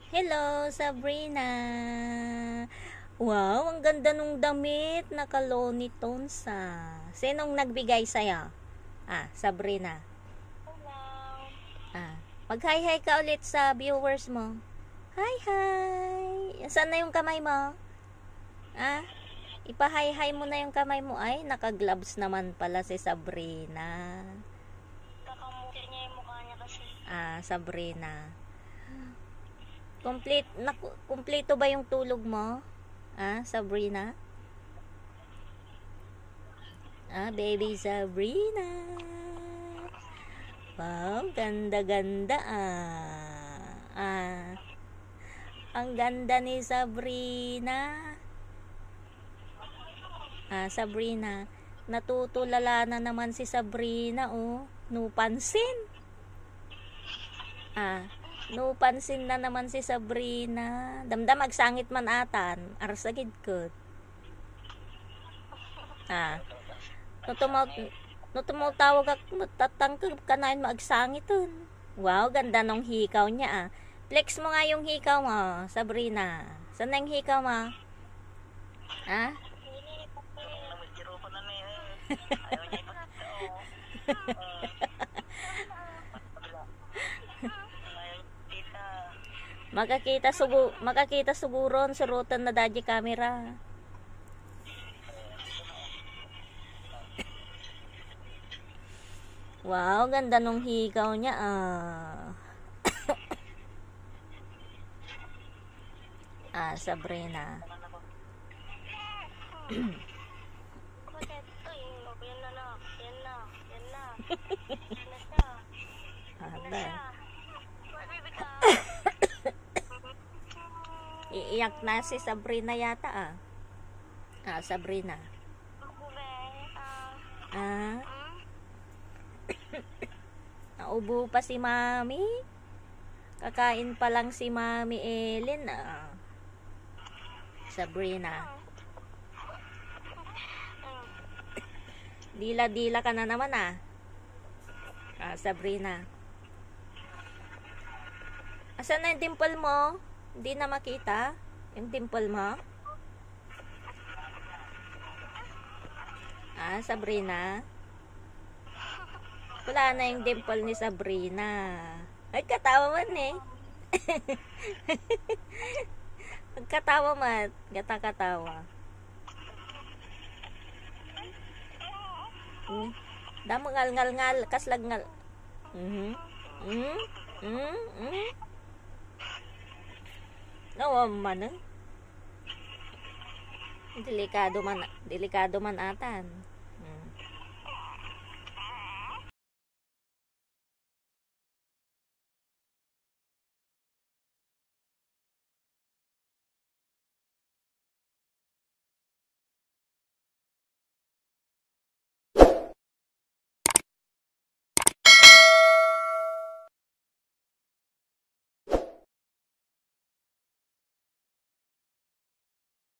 Hello, Sabrina. Wow, ang ganda nung damit. Naka-Looney Tunes Sinong nagbigay sa'yo? Sabrina. Hello. Mag-hi-hi ka ulit sa viewers mo. Hi-hi. Saan na yung kamay mo? Ipa-hi-hi mo na yung kamay mo. Ay, naka-gloves naman pala si Sabrina. Kakamuti niya yung mukha niya kasi. Sabrina. Kumpleto ba yung tulog mo? Sabrina? Baby Sabrina. Wow, ganda-ganda Ang ganda ni Sabrina. Sabrina. Natutulala na naman si Sabrina, Nupansin. Nupansin na naman si Sabrina. Damdam agsangit man atan. Arsagid ko. No tumutawag tatangkag kanain maagsangiton. Wow, ganda nung hikaw niya Flex mo nga yung hikaw mo, Sabrina. Saan na yung hikaw mo? Makakita suguron surutan na daddy camera. Wow, ganda nung hikaw niya Sabrina. Iiyak na si Sabrina yata Sabrina. Naubo pa si Mami. Kakain pa lang si Mami Ellen Sabrina. Dila-dila ka na naman Sabrina. Asan na yung dimple mo? Hindi na makita yung dimple mo. Sabrina. Wala na yung dimple ni Sabrina. Ay, katawa man Nagkatawa man. Katawa. Damo ngal kaslag ngal. No, man. Delikado man atan.